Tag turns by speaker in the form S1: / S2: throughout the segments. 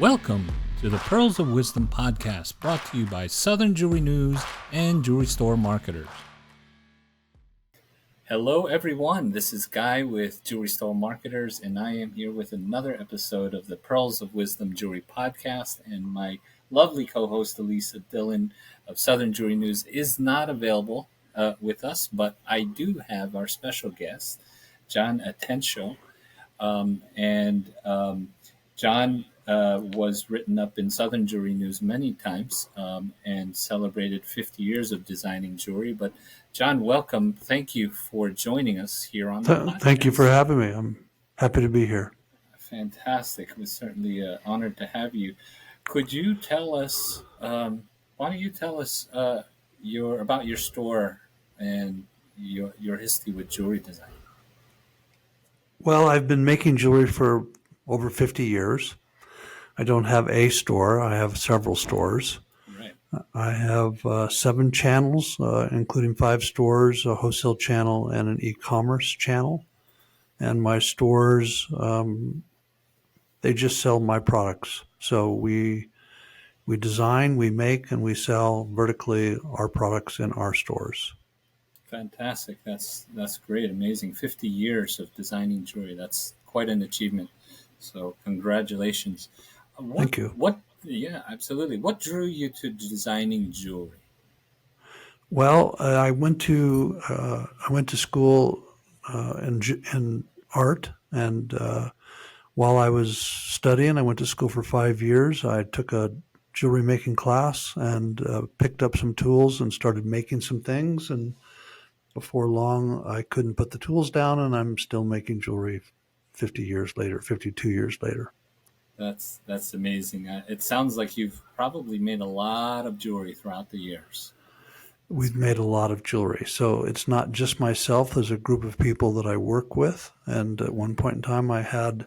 S1: Welcome to the Pearls of Wisdom podcast, brought to you by Southern Jewelry News and Jewelry Store Marketers. Hello, everyone. This is Guy with Jewelry Store Marketers, and I am here with another episode of the Pearls of Wisdom Jewelry podcast. And my lovely co-host, Elisa Dillon of Southern Jewelry News, is not available with us, but I do have our special guest, John Atencio. John was written up in Southern Jewelry News many times and celebrated 50 years of designing jewelry. But John, welcome. Thank you for joining us here on the podcast.
S2: Thank you for having me. I'm happy to be here.
S1: Fantastic. It was certainly honored to have you. Could you tell us, why don't you tell us about your store and your history with jewelry design?
S2: Well, I've been making jewelry for over 50 years. I don't have a store. I have several stores.
S1: Right.
S2: I have 7 channels, including 5 stores, a wholesale channel, and an e-commerce channel. And my stores, they just sell my products. So we design, we make, and we sell vertically our products in our stores.
S1: Fantastic. That's great. Amazing. 50 years of designing jewelry. That's quite an achievement. So congratulations.
S2: Thank you.
S1: Yeah, absolutely. What drew you to designing jewelry?
S2: Well, I went to school in art, and while I was studying, I went to school for 5 years. I took a jewelry making class and picked up some tools and started making some things. And before long, I couldn't put the tools down, and I'm still making jewelry 52 years later.
S1: That's amazing. It sounds like you've probably made a lot of jewelry throughout the years.
S2: We've made a lot of jewelry. So it's not just myself. There's a group of people that I work with. And at one point in time, I had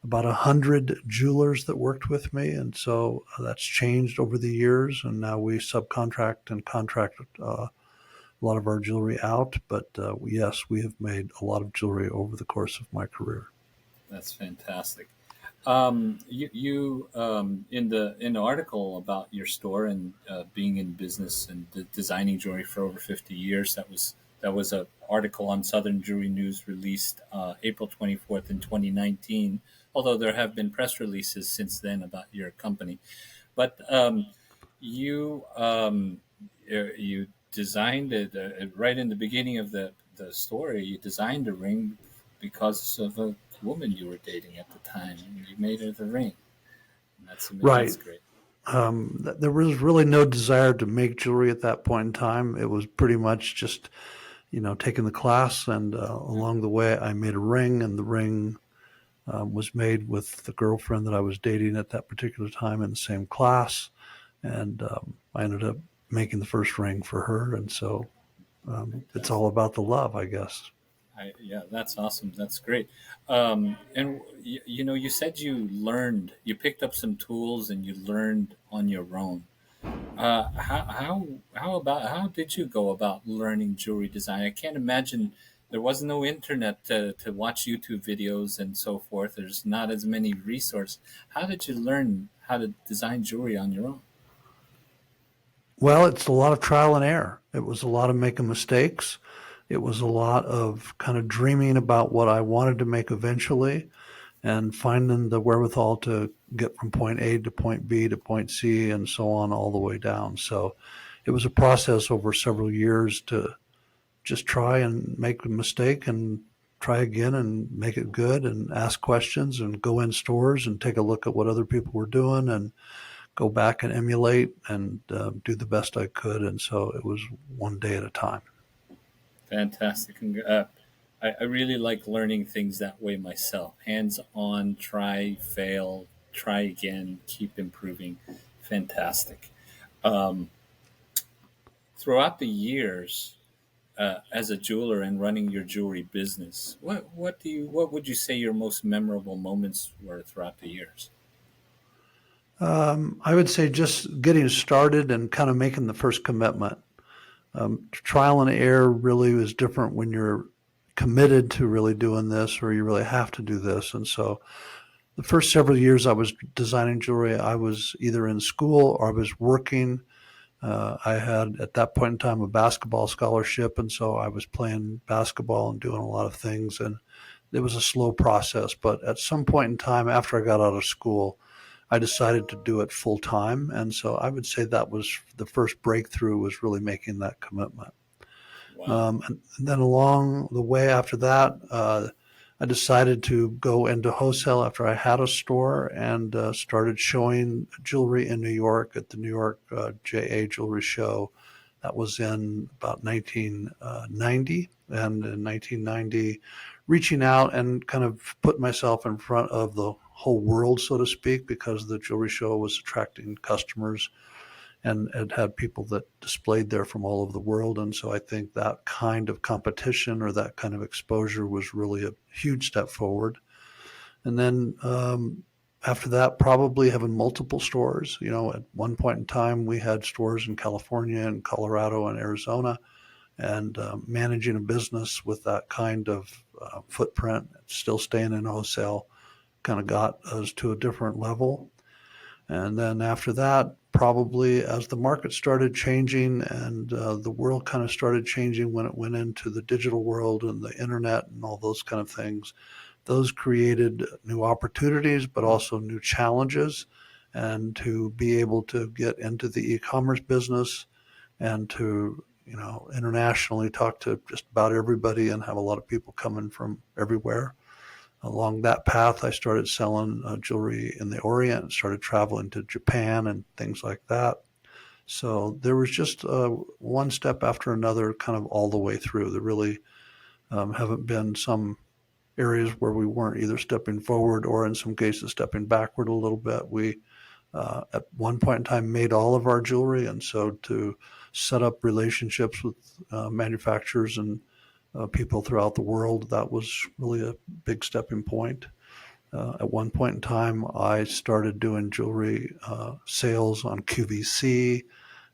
S2: about 100 jewelers that worked with me. And so that's changed over the years. And now we subcontract and contract a lot of our jewelry out. But yes, we have made a lot of jewelry over the course of my career.
S1: That's fantastic. You in the article about your store and being in business and designing jewelry for over 50 years, that was an article on Southern Jewelry News released April 24th in 2019. Although there have been press releases since then about your company, but you designed it right in the beginning of the story. You designed a ring because of a woman you were dating at the time, and you made her the ring. And that's amazing.
S2: Right.
S1: That's great.
S2: There was really no desire to make jewelry at that point in time. It was pretty much just, taking the class, and along the way I made a ring, and the ring was made with the girlfriend that I was dating at that particular time in the same class. And I ended up making the first ring for her. And so it's all about the love, I guess.
S1: Yeah, that's awesome. That's great. And you said you picked up some tools and you learned on your own. How did you go about learning jewelry design? I can't imagine. There was no internet to watch YouTube videos and so forth. There's not as many resources. How did you learn how to design jewelry on your own?
S2: Well, it's a lot of trial and error. It was a lot of making mistakes. It was a lot of kind of dreaming about what I wanted to make eventually and finding the wherewithal to get from point A to point B to point C and so on all the way down. So it was a process over several years to just try and make a mistake and try again and make it good and ask questions and go in stores and take a look at what other people were doing and go back and emulate and do the best I could. And so it was one day at a time.
S1: Fantastic. I really like learning things that way myself. Hands-on, try, fail, try again, keep improving. Fantastic. Throughout the years, as a jeweler and running your jewelry business, what would you say your most memorable moments were throughout the years?
S2: I would say just getting started and kind of making the first commitment. Trial and error really is different when you're committed to really doing this or you really have to do this. And so the first several years I was designing jewelry, I was either in school or I was working. I had at that point in time a basketball scholarship, and so I was playing basketball and doing a lot of things. And it was a slow process, but at some point in time after I got out of school, I decided to do it full time. And so I would say that was the first breakthrough, was really making that commitment.
S1: Wow.
S2: And then along the way after that, I decided to go into wholesale after I had a store, and started showing jewelry in New York at the New York JA Jewelry Show. That was in about 1990. And in 1990, reaching out and kind of put myself in front of the whole world, so to speak, because the jewelry show was attracting customers and it had people that displayed there from all over the world. And so I think that kind of competition or that kind of exposure was really a huge step forward. And then after that, probably having multiple stores. You know, at one point in time, we had stores in California and Colorado and Arizona, and managing a business with that kind of footprint, still staying in wholesale, kind of got us to a different level. And then after that, probably as the market started changing and the world kind of started changing when it went into the digital world and the internet and all those kind of things, those created new opportunities, but also new challenges. And to be able to get into the e-commerce business and to, you know, internationally talk to just about everybody and have a lot of people coming from everywhere. Along that path, I started selling jewelry in the Orient, started traveling to Japan and things like that. So there was just one step after another, kind of all the way through. There really haven't been some areas where we weren't either stepping forward or, in some cases, stepping backward a little bit. We, at one point in time, made all of our jewelry, and so to set up relationships with manufacturers and people throughout the world, that was really a big stepping point. At one point in time, I started doing jewelry sales on QVC,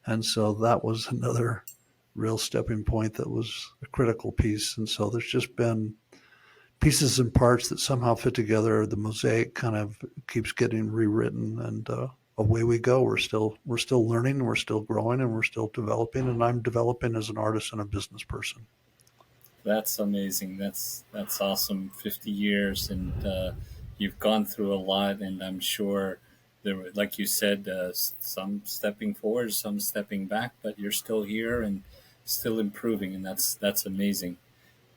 S2: and so that was another real stepping point that was a critical piece. And so there's just been pieces and parts that somehow fit together. The mosaic kind of keeps getting rewritten, and away we go. We're still learning, we're still growing, and we're still developing. And I'm developing as an artist and a business person.
S1: That's amazing. That's awesome. 50 years, and you've gone through a lot. And I'm sure there, were, like you said, some stepping forward, some stepping back, but you're still here and still improving, and that's amazing.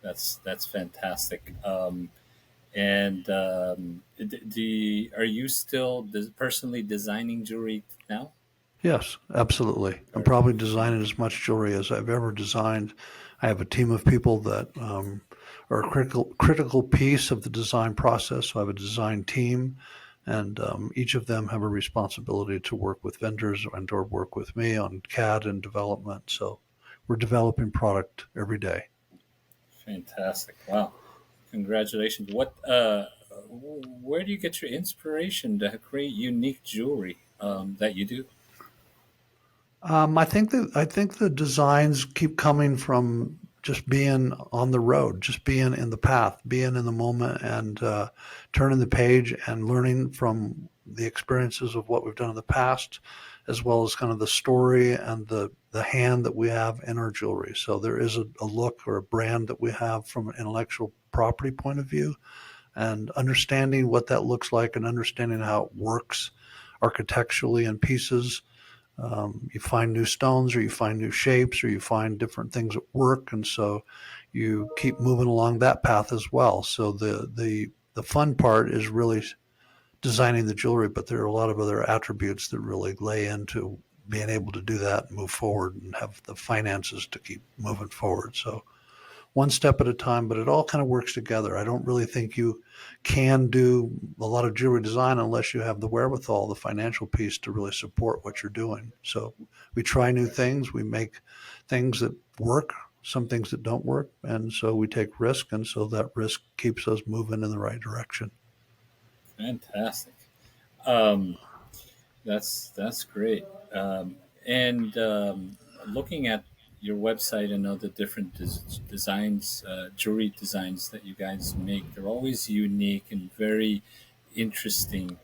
S1: That's fantastic. And are you still personally designing jewelry now?
S2: Yes, absolutely. I'm
S1: Very
S2: probably
S1: good.
S2: designing as much jewelry as I've ever designed. I have a team of people that are a critical piece of the design process. So I have a design team, and each of them have a responsibility to work with vendors and or work with me on CAD and development. So we're developing product every day.
S1: Fantastic! Wow, congratulations. Where do you get your inspiration to create unique jewelry that you do?
S2: I think the designs keep coming from just being on the road, just being in the path, being in the moment, and turning the page and learning from the experiences of what we've done in the past, as well as kind of the story and the hand that we have in our jewelry. So there is a look or a brand that we have from an intellectual property point of view, and understanding what that looks like and understanding how it works architecturally in pieces. You find new stones, or you find new shapes, or you find different things that work, and so you keep moving along that path as well. So the fun part is really designing the jewelry, but there are a lot of other attributes that really lay into being able to do that and move forward and have the finances to keep moving forward. So one step at a time, but it all kind of works together. I don't really think you can do a lot of jewelry design unless you have the wherewithal, the financial piece to really support what you're doing. So we try new things, we make things that work, some things that don't work, and so we take risk, and so that risk keeps us moving in the right direction.
S1: Fantastic. Um, that's great. And looking at your website and all the different designs, jewelry designs that you guys make, they're always unique and very interesting.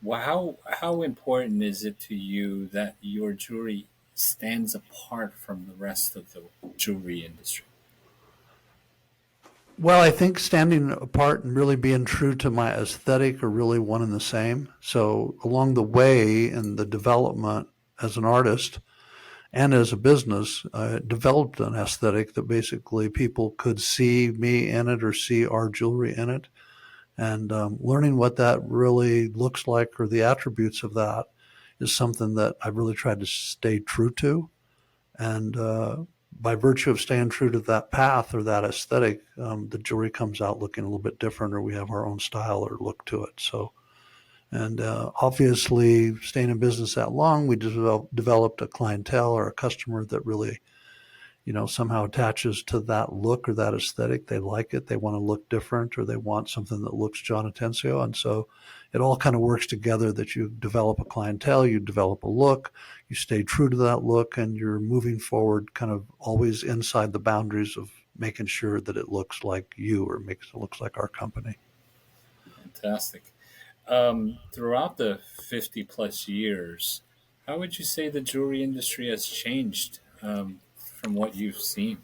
S1: Well, how important is it to you that your jewelry stands apart from the rest of the jewelry industry?
S2: Well, I think standing apart and really being true to my aesthetic are really one and the same. So along the way in the development as an artist and as a business, I developed an aesthetic that basically people could see me in it or see our jewelry in it. And learning what that really looks like or the attributes of that is something that I really tried to stay true to. And by virtue of staying true to that path or that aesthetic, the jewelry comes out looking a little bit different, or we have our own style or look to it. So, and obviously, staying in business that long, we developed a clientele or a customer that really, somehow attaches to that look or that aesthetic. They like it. They want to look different, or they want something that looks John Atencio. And so it all kind of works together that you develop a clientele, you develop a look, you stay true to that look, and you're moving forward kind of always inside the boundaries of making sure that it looks like you or makes it looks like our company.
S1: Fantastic. Throughout the 50 plus years, how would you say the jewelry industry has changed from what you've seen?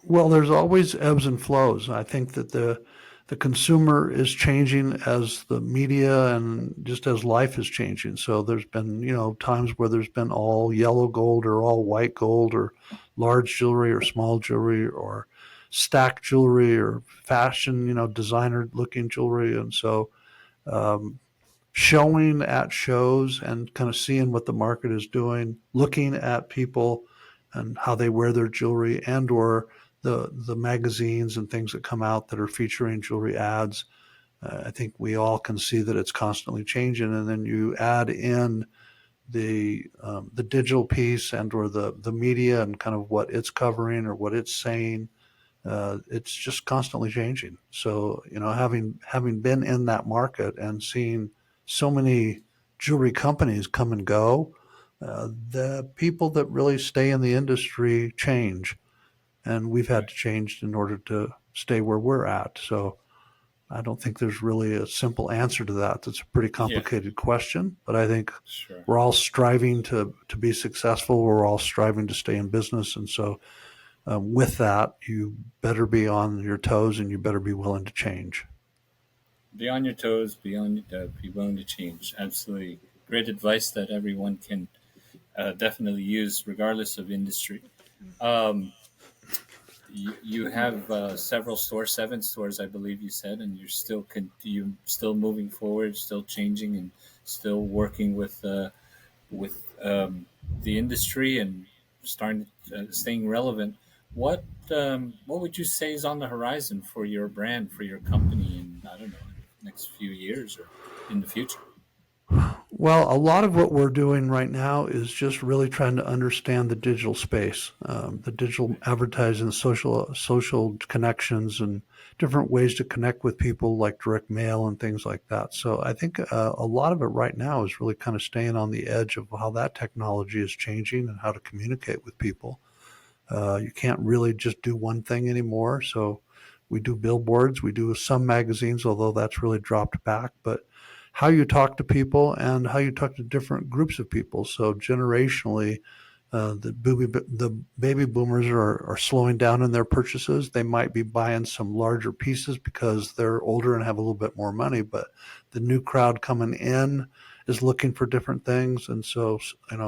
S2: Well, there's always ebbs and flows. I think that the consumer is changing as the media and just as life is changing. So there's been, times where there's been all yellow gold or all white gold or large jewelry or small jewelry or stacked jewelry or fashion, designer looking jewelry. And so um, showing at shows and kind of seeing what the market is doing, looking at people and how they wear their jewelry and or the magazines and things that come out that are featuring jewelry ads. I think we all can see that it's constantly changing, and then you add in the digital piece and or the media and kind of what it's covering or what it's saying. It's just constantly changing. So having been in that market and seeing so many jewelry companies come and go, the people that really stay in the industry change, and we've had
S1: Right.
S2: to change in order to stay where we're at. So I don't think there's really a simple answer to that. It's a pretty
S1: Yeah,
S2: complicated question, but I think
S1: sure.
S2: we're all striving to be successful. We're all striving to stay in business, and so with that, you better be on your toes and you better be willing to change.
S1: Be on your toes, be willing to change. Absolutely. Great advice that everyone can definitely use regardless of industry. Um, you have several stores, 7 stores, I believe you said, and you still moving forward, still changing, and still working with the industry and starting staying relevant. What would you say is on the horizon for your brand, for your company, in I don't know, in the next few years or in the future?
S2: Well, a lot of what we're doing right now is just really trying to understand the digital space, the digital
S1: Right.
S2: advertising, social connections, and different ways to connect with people, like direct mail and things like that. So I think a lot of it right now is really kind of staying on the edge of how that technology is changing and how to communicate with people. You can't really just do one thing anymore. So we do billboards, we do some magazines, although that's really dropped back. But how you talk to people and how you talk to different groups of people. So generationally, the baby boomers are slowing down in their purchases. They might be buying some larger pieces because they're older and have a little bit more money. But the new crowd coming in is looking for different things, and so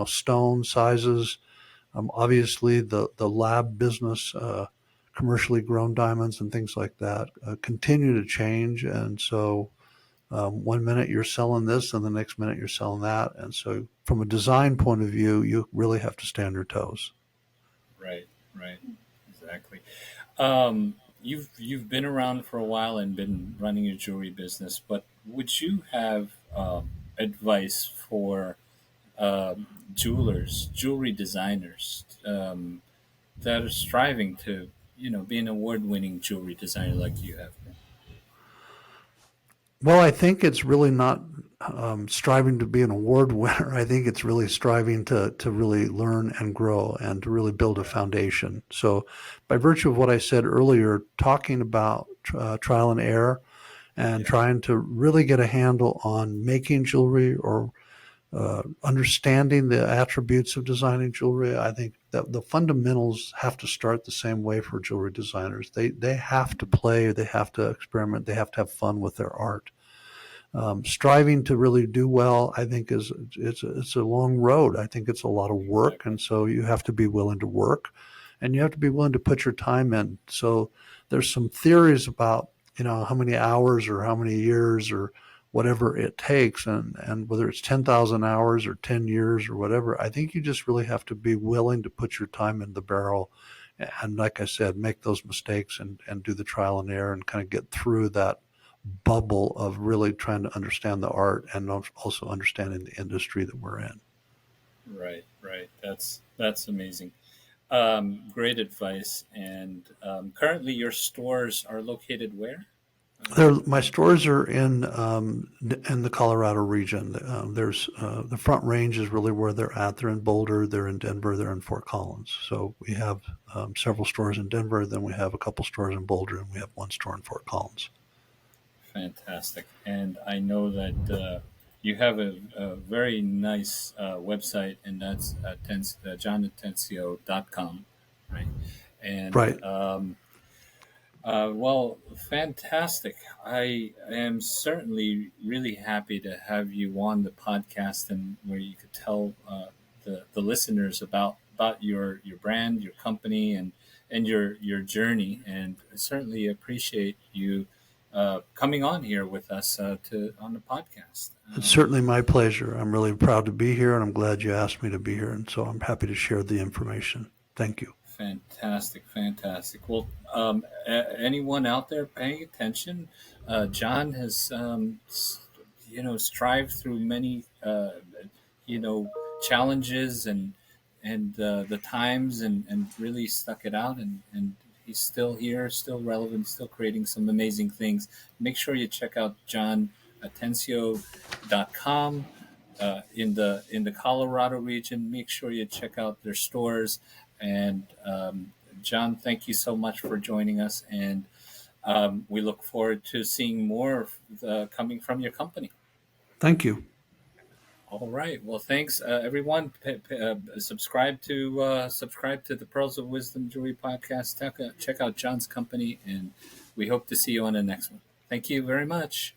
S2: stone sizes, obviously, the lab business, commercially grown diamonds and things like that, continue to change. And so, one minute you're selling this, and the next minute you're selling that. And so, from a design point of view, you really have to stand your toes.
S1: Right, right, exactly. You've been around for a while and been running your jewelry business, but would you have advice for jewelers, jewelry designers that are striving to, be an award-winning jewelry designer like you have been?
S2: Well, I think it's really not striving to be an award winner. I think it's really striving to really learn and grow and to really build a
S1: Right,
S2: foundation. So, by virtue of what I said earlier, talking about trial and error and
S1: Yes.
S2: trying to really get a handle on making jewelry or understanding the attributes of designing jewelry. I think that the fundamentals have to start the same way for jewelry designers. They have to play, they have to experiment, they have to have fun with their art. Striving to really do well, I think, is it's a long road. I think it's a lot of work,
S1: Exactly.
S2: and so you have to be willing to work, and you have to be willing to put your time in. So there's some theories about how many hours or how many years or whatever it takes, and whether it's 10,000 hours or 10 years or whatever. I think you just really have to be willing to put your time in the barrel, and like I said, make those mistakes and do the trial and error and kind of get through that bubble of really trying to understand the art and also understanding the industry that we're in.
S1: Right, right. That's amazing. Great advice. And currently, your stores are located where?
S2: My stores are in the Colorado region. There's the Front Range is really where they're at. They're in Boulder, they're in Denver, they're in Fort Collins. So we have several stores in Denver, then we have a couple stores in Boulder, and we have one store in Fort Collins.
S1: Fantastic. And I know that you have a very nice website, and that's jonatencio.com, right? And
S2: Right.
S1: well, fantastic. I am certainly really happy to have you on the podcast, and where you could tell the listeners about your brand, your company, and your journey. And I certainly appreciate you coming on here with us to on the podcast.
S2: It's certainly my pleasure. I'm really proud to be here, and I'm glad you asked me to be here. And so I'm happy to share the information. Thank you.
S1: Fantastic, fantastic. Well, anyone out there paying attention, John has, strived through many, challenges and the times, and really stuck it out, and he's still here, still relevant, still creating some amazing things. Make sure you check out jonatencio.com. In the Colorado region, make sure you check out their stores. And John, thank you so much for joining us, and we look forward to seeing more coming from your company.
S2: Thank you.
S1: All right. Well, thanks, everyone. Subscribe to the Pearls of Wisdom Jewelry Podcast. Check out John's company, and we hope to see you on the next one. Thank you very much.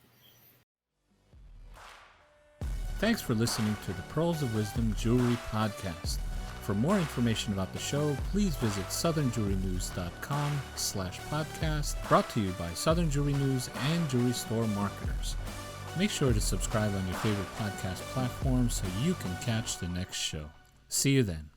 S1: Thanks for listening to the Pearls of Wisdom Jewelry Podcast. For more information about the show, please visit southernjewelrynews.com/podcast, brought to you by Southern Jewelry News and Jewelry Store Marketers. Make sure to subscribe on your favorite podcast platform so you can catch the next show. See you then.